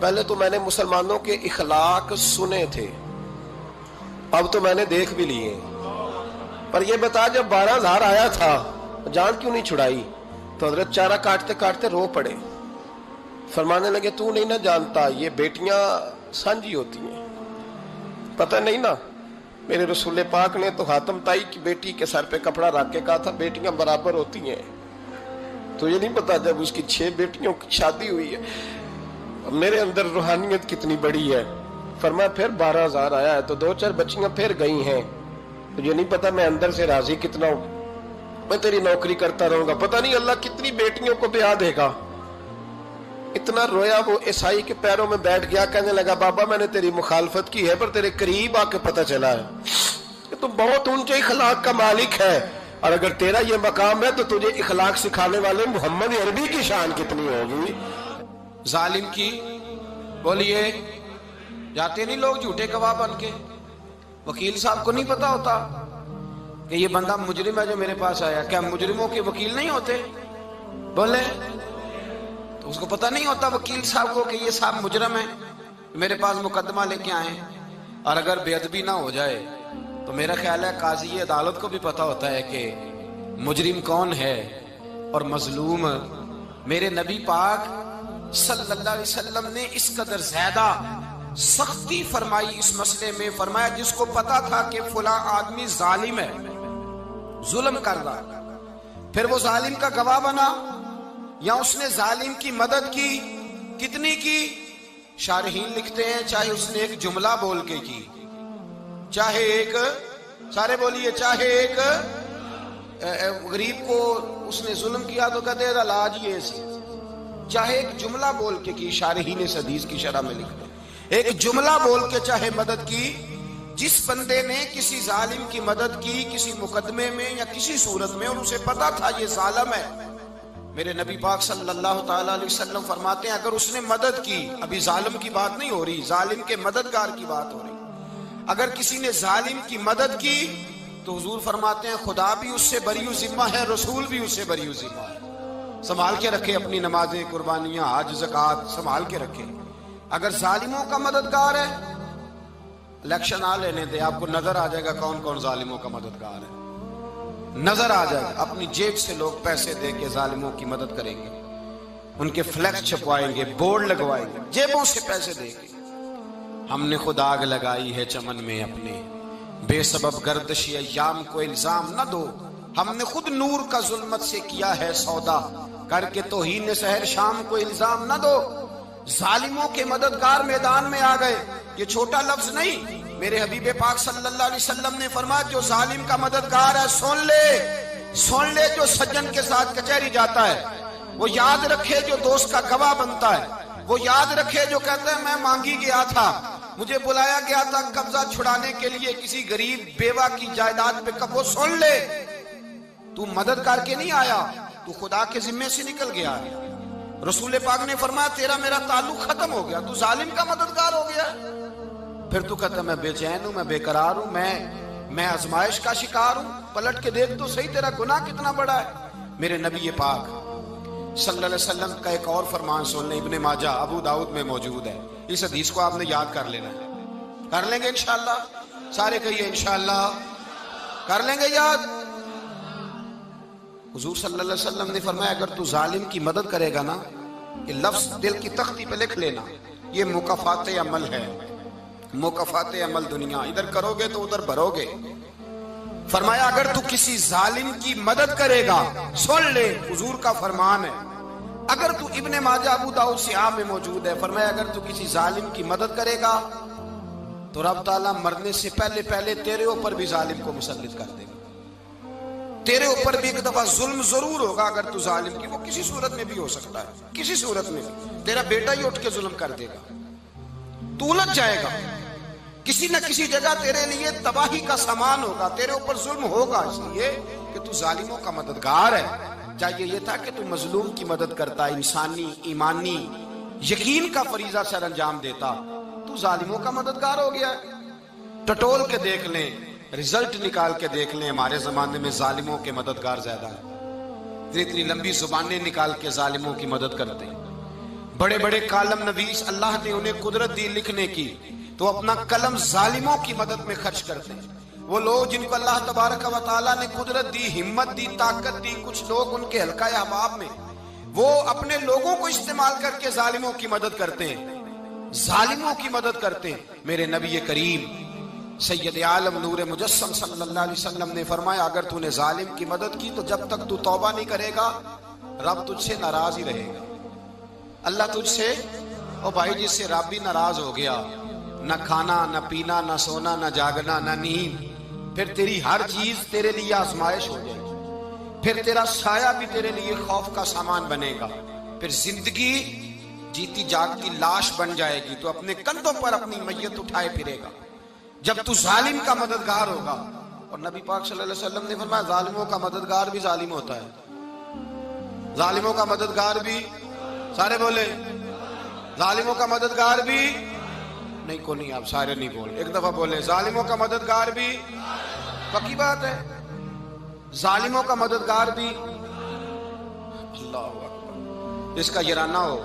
پہلے تو میں نے مسلمانوں کے اخلاق سنے تھے، اب تو میں نے دیکھ بھی لیے، پر یہ بتا جب 12,000 آیا تھا جان کیوں نہیں چھڑائی؟ تو حضرت چارہ کاٹتے کاٹتے رو پڑے، فرمانے لگے تو نہیں نہ جانتا یہ بیٹیاں سانجھی ہوتی ہیں، پتہ نہیں نا، میرے رسول پاک نے تو حاتم تائی کی بیٹی کے سر پہ کپڑا رکھ کے کہا تھا بیٹیاں برابر ہوتی ہیں، تو یہ نہیں پتا جب اس کی 6 بیٹیوں کی شادی ہوئی ہے میرے اندر روحانیت کتنی بڑی ہے۔ فرمایا پھر 12,000 آیا ہے تو 2-4 بچیاں پھر گئی ہیں، تو یہ نہیں پتا میں اندر سے راضی کتنا ہوں، میں تیری نوکری کرتا رہوں گا، پتہ نہیں اللہ کتنی بیٹیوں کو بیاہ دے گا۔ اتنا رویا وہ عیسائی کے پیروں میں بیٹھ گیا، کہنے لگا بابا میں نے تیری مخالفت کی ہے پر تیرے قریب آ کے پتہ چلا ہے کہ تو بہت اونچے اخلاق کا مالک ہے، اور اگر تیرا یہ مقام ہے تو تجھے اخلاق سکھانے والے محمد عربی کی شان کتنی ہوگی۔ ظالم کی بولیے جاتے نہیں لوگ جھوٹے گواہ بن کے، وکیل صاحب کو نہیں پتا ہوتا کہ یہ بندہ مجرم ہے جو میرے پاس آیا، کیا مجرموں کے وکیل نہیں ہوتے؟ بولے تو اس کو پتہ نہیں ہوتا وکیل صاحب کو کہ یہ صاحب مجرم ہے، میرے پاس مقدمہ لے کے آئے، اور اگر بے ادبی نہ ہو جائے تو میرا خیال ہے قاضی عدالت کو بھی پتا ہوتا ہے کہ مجرم کون ہے اور مظلوم۔ میرے نبی پاک صلی اللہ علیہ وسلم نے اس قدر زیادہ سختی فرمائی اس مسئلے میں، فرمایا جس کو پتا تھا کہ فلاں آدمی ظالم ہے، ظلم کر رہا، پھر وہ ظالم کا گواہ بنا یا اس نے ظالم کی مدد کی، کتنی کی؟ شارحین لکھتے ہیں چاہے اس نے ایک جملہ بول کے کی، چاہے ایک، سارے بولیے، چاہے ایک غریب کو اس نے ظلم کیا تو کہتے ہیں لاج یہ سی، چاہے ایک جملہ بول کے کی، شارحین اس حدیث کی شرح میں لکھتے ہیں ایک جملہ بول کے چاہے مدد کی، جس بندے نے کسی ظالم کی مدد کی کسی مقدمے میں یا کسی صورت میں اور اسے پتا تھا یہ ظالم ہے، میرے نبی پاک صلی اللہ تعالی علیہ وسلم فرماتے ہیں اگر اس نے مدد کی، ابھی ظالم کی بات نہیں ہو رہی، ظالم کے مددگار کی بات ہو رہی، اگر کسی نے ظالم کی مدد کی تو حضور فرماتے ہیں خدا بھی اس سے بری و ذمہ ہے، رسول بھی اس سے بری و ذمہ ہے۔ سنبھال کے رکھے اپنی نمازیں، قربانیاں، حج، زکوٰۃ سنبھال کے رکھے۔ اگر ظالموں کا مددگار ہے، الیکشن آ لینے دے، آپ کو نظر آ جائے گا کون کون ظالموں کا مددگار ہے، نظر آ جائے گا۔ اپنی جیب سے لوگ پیسے دے کے ظالموں کی مدد کریں گے، ان کے فلیکس چھپوائیں گے، بورڈ لگوائیں گے، جیبوں سے پیسے دے گے۔ ہم نے خود آگ لگائی ہے چمن میں اپنے، بے سبب گردشی ایام کو الزام نہ دو، ہم نے خود نور کا ظلمت سے کیا ہے سودا، کر کے توہین سحر شام کو الزام نہ دو۔ ظالموں کے مددگار میدان میں آ گئے، یہ چھوٹا لفظ نہیں، میرے حبیب پاک صلی اللہ علیہ وسلم نے فرمایا جو ظالم کا مددگار ہے سن لے جو سجن کے ساتھ کچہری جاتا ہے، وہ یاد رکھے جو دوست کا گواہ بنتا ہے، وہ یاد رکھے جو کہتا ہے میں مانگی گیا تھا، مجھے بلایا گیا تھا قبضہ چھڑانے کے لیے کسی غریب بیوہ کی جائیداد پہ، وہ سن لے تو مدد کر کے نہیں آیا، تو خدا کے ذمے سے نکل گیا ہے۔ رسول پاک نے فرمایا تیرا میرا تعلق ختم ہو گیا، تو ظالم کا مددگار ہو گیا، پھر تو کہتا میں بے چین ہوں، میں بے قرار ہوں، میں آزمائش کا شکار ہوں، پلٹ کے دیکھ تو صحیح تیرا گناہ کتنا بڑا ہے۔ میرے نبی پاک صلی اللہ علیہ وسلم کا ایک اور فرمان سن لیں، ابن ماجہ ابو داؤد میں موجود ہے، اس حدیث کو آپ نے یاد کر لینا ہے، کر لیں گے انشاءاللہ، سارے کہیے انشاءاللہ، کر لیں گے یاد۔ حضور صلی اللہ علیہ وسلم نے فرمایا اگر تو ظالم کی مدد کرے گا نا، یہ لفظ دل کی تختی پہ لکھ لینا، یہ مکافات عمل ہے، مکافات عمل دنیا، ادھر کرو گے تو ادھر بھرو گے۔ فرمایا اگر تو کسی ظالم کی مدد کرے گا، سن لے حضور کا فرمان ہے، اگر تو ابن ماجہ ابو داؤد سیاہ میں موجود ہے، فرمایا اگر تو کسی ظالم کی مدد کرے گا تو رب تعالیٰ مرنے سے پہلے پہلے تیرے اوپر بھی ظالم کو مسلط کر دے گا، تیرے اوپر بھی ایک دفعہ ظلم ضرور ہوگا اگر تو ظالم کی، وہ کسی صورت میں بھی ہو سکتا ہے، کسی صورت میں بھی تیرا بیٹا ہی اٹھ کے ظلم کر دے گا، تو الجھ جائے گا، کسی نہ کسی جگہ تیرے لیے تباہی کا سامان ہوگا، تیرے اوپر ظلم ہوگا، اس لیے کہ تو ظالموں کا مددگار ہے۔ چاہیے یہ تھا کہ تو مظلوم کی مدد کرتا، انسانی ایمانی یقین کا فریضہ سر انجام دیتا، تو ظالموں کا مددگار ہو گیا۔ ٹٹول کے دیکھ لیں، رزلٹ نکال کے دیکھ لیں، ہمارے زمانے میں ظالموں کے مددگار زیادہ ہیں، اتنی لمبی زبانیں نکال کے ظالموں کی مدد کرتے ہیں، بڑے بڑے کالم نویس اللہ نے انہیں قدرت دی لکھنے کی، تو اپنا قلم ظالموں کی مدد میں خرچ کرتے ہیں۔ وہ لوگ جن کو اللہ تبارک و تعالیٰ نے قدرت دی، ہمت دی، طاقت دی، کچھ لوگ ان کے حلقہ احباب میں، وہ اپنے لوگوں کو استعمال کر کے ظالموں کی مدد کرتے ہیں، ظالموں کی مدد کرتے ہیں۔ میرے نبی کریم سید عالم نور مجسم صلی اللہ علیہ وسلم نے فرمایا اگر تو نے ظالم کی مدد کی تو جب تک تو توبہ نہیں کرے گا رب تجھ سے ناراض ہی رہے گا۔ اللہ تجھ سے، او بھائی جس سے رب بھی ناراض ہو گیا، نہ کھانا نہ پینا نہ سونا نہ جاگنا نہ نیند، پھر تیری ہر چیز تیرے لیے آزمائش ہو جائے گی، پھر تیرا سایہ بھی تیرے لیے خوف کا سامان بنے گا، پھر زندگی جیتی جاگتی لاش بن جائے گی، تو اپنے کندھوں پر اپنی میت اٹھائے پھرے گا جب تو ظالم کا مددگار ہوگا۔ اور نبی پاک صلی اللہ علیہ وسلم نے فرمایا ظالموں کا مددگار بھی ظالم ہوتا ہے، ظالموں کا مددگار بھی، سارے بولے ظالموں کا مددگار بھی، نہیں کو نہیں، آپ سارے نہیں بولے، ایک دفعہ بولے ظالموں کا مددگار بھی، پکی بات ہے، ظالموں کا مددگار بھی۔ اللہ اکبر، جس کا یارانہ ہو،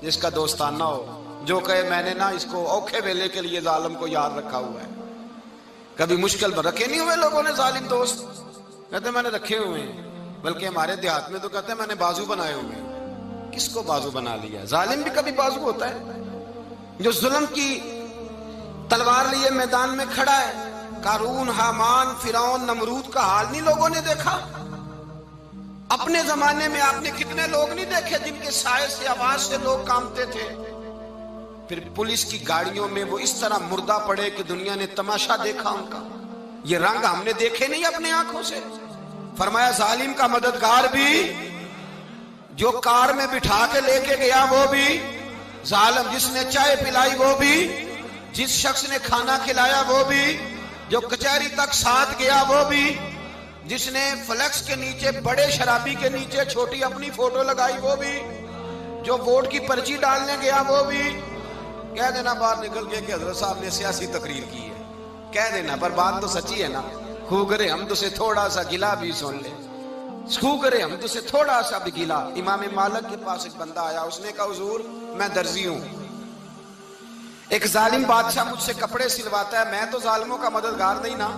جس کا دوستانہ ہو، جو کہے میں نے نا اس کو اوکھے ویلے کے لیے ظالم کو یاد رکھا ہوا ہے۔ کبھی مشکل پر رکھے نہیں ہوئے لوگوں نے ظالم دوست، کہتے میں نے رکھے ہوئے ہیں، بلکہ ہمارے دیہات میں تو کہتے ہیں میں نے بازو بنائے ہوئے ہیں۔ کس کو بازو بنا لیا؟ ظالم بھی کبھی بازو ہوتا ہے، جو ظلم کی تلوار لیے میدان میں کھڑا ہے۔ قارون، حامان، فرعون، نمرود کا حال نہیں لوگوں نے دیکھا؟ اپنے زمانے میں آپ نے کتنے لوگ نہیں دیکھے جن کے سائے سے، آواز سے لوگ کانپتے تھے؟ پھر پولیس کی گاڑیوں میں وہ اس طرح مردہ پڑے کہ دنیا نے تماشا دیکھا ان کا۔ یہ رنگ ہم نے دیکھے نہیں اپنے آنکھوں سے۔ فرمایا ظالم کا مددگار بھی، جو کار میں بٹھا کے لے کے گیا وہ بھی ظالم، جس نے چائے پلائی وہ بھی، جس شخص نے کھانا کھلایا وہ بھی، جو کچہری تک ساتھ گیا وہ بھی، جس نے فلیکس کے نیچے، بڑے شرابی کے نیچے چھوٹی اپنی فوٹو لگائی وہ بھی، جو ووٹ کی پرچی ڈالنے گیا وہ بھی۔ کہہ دینا باہر نکل کے کہ حضرت صاحب نے سیاسی تقریر کی ہے، کہہ دینا، پر بات تو سچی ہے نا۔ خو کرے ہم تو سے تھوڑا سا گلا بھی سن لے، خو کرے ہم تو سے تھوڑا سا بھی گلا۔ امام مالک کے پاس ایک بندہ آیا، اس نے کہا حضور میں درزی ہوں، ایک ظالم بادشاہ مجھ سے کپڑے سلواتا ہے، میں تو ظالموں کا مددگار نہیں نا۔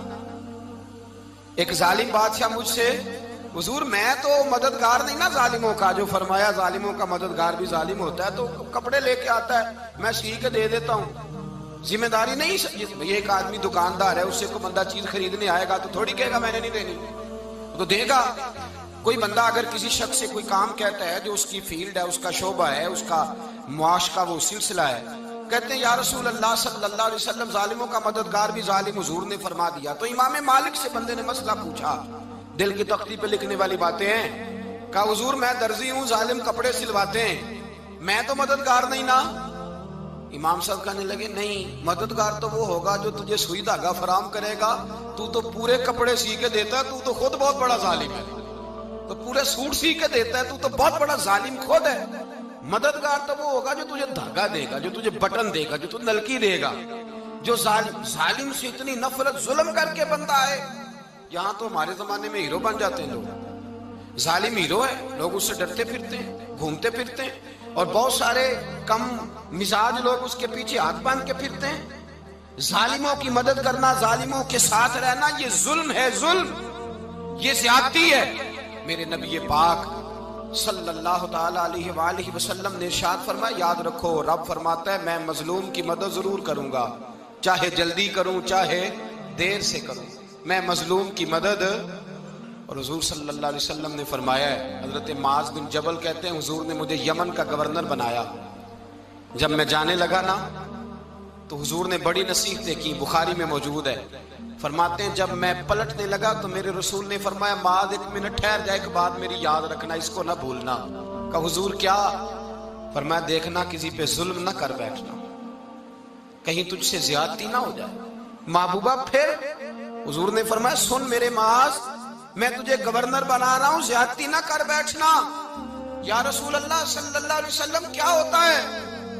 ایک ظالم بادشاہ مجھ سے، حضور میں تو مددگار نہیں نا ظالموں کا، جو فرمایا ظالموں کا مددگار بھی ظالم ہوتا ہے، تو کپڑے لے کے آتا ہے میں سی کے دے دیتا ہوں، ذمہ داری نہیں۔ یہ ایک آدمی دکاندار ہے، اس سے کوئی بندہ چیز خریدنے آئے گا تو تھوڑی کہے گا میں نے نہیں دینی، تو دے گا۔ کوئی بندہ اگر کسی شخص سے کوئی کام کہتا ہے جو اس کی فیلڈ ہے، اس کا شعبہ ہے، اس کا معاش کا وہ سلسلہ ہے، کہتے ہیں یا رسول اللہ صلی اللہ علیہ وسلم ظالموں کا مددگار بھی ظالم، حضور نے فرما دیا۔ تو امام مالک سے بندے نے مسئلہ پوچھا، دل کی تختی پہ لکھنے والی باتیں ہیں، کہا حضور میں درزی ہوں، ظالم کپڑے سلواتے ہیں، میں تو مددگار نہیں نا۔ امام صاحب کہنے لگے نہیں، مددگار تو وہ ہوگا جو تجھے سوئی دھاگا فراہم کرے گا، تو پورے کپڑے سی کے دیتا ہے، تو خود بہت بڑا ظالم ہے، تو پورے سوٹ سی کے دیتا ہے، تو بہت بڑا ظالم خود ہے۔ مددگار تو وہ ہوگا جو تجھے دھاگا دے گا، جو تجھے بٹن دے گا، جو تجھے نلکی دے گا۔ جو ظالم سے اتنی نفرت، ظلم کر کے بندہ ہے، یہاں تو ہمارے زمانے میں ہیرو بن جاتے ہیں لوگ، ظالم ہیرو ہے، لوگ اس سے ڈرتے پھرتے ہیں، گھومتے پھرتے ہیں، اور بہت سارے کم مزاج لوگ اس کے پیچھے ہاتھ باندھ کے پھرتے ہیں۔ ظالموں کی مدد کرنا، ظالموں کے ساتھ رہنا، یہ ظلم ہے، ظلم، یہ زیادتی ہے۔ میرے نبی پاک صلی اللہ تعالی علیہ وآلہ وسلم نے ارشاد فرمایا یاد رکھو، رب فرماتا ہے میں مظلوم کی مدد ضرور کروں گا، چاہے جلدی کروں چاہے دیر سے کروں، میں مظلوم کی مدد۔ اور حضور صلی اللہ علیہ وسلم نے فرمایا ہے، حضرت معاذ بن جبل کہتے ہیں حضور نے مجھے یمن کا گورنر بنایا، جب میں جانے لگا نا تو حضور نے بڑی نصیحتیں کی، بخاری میں موجود ہے، فرماتے ہیں جب میں پلٹنے لگا تو میرے رسول نے فرمایا معاذ ایک منٹ ٹھہر جا، ایک بات میری یاد رکھنا، اس کو نہ بھولنا۔ کہا حضور کیا؟ فرمایا دیکھنا کسی پہ ظلم نہ کر بیٹھنا، کہیں تجھ سے زیادتی نہ ہو جائے۔ محبوبہ پھر حضور نے فرمایا سن میرے معاذ، میں تجھے گورنر بنا رہا ہوں، زیادتی نہ کر بیٹھنا۔ یا رسول اللہ صلی اللہ علیہ وسلم کیا ہوتا ہے؟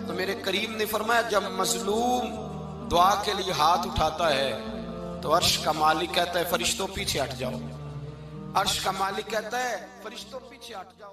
تو میرے کریم نے فرمایا جب مظلوم دعا کے لیے ہاتھ اٹھاتا ہے تو عرش کا مالک کہتا ہے فرشتوں پیچھے ہٹ جاؤ، عرش کا مالک کہتا ہے فرشتوں پیچھے ہٹ جاؤ۔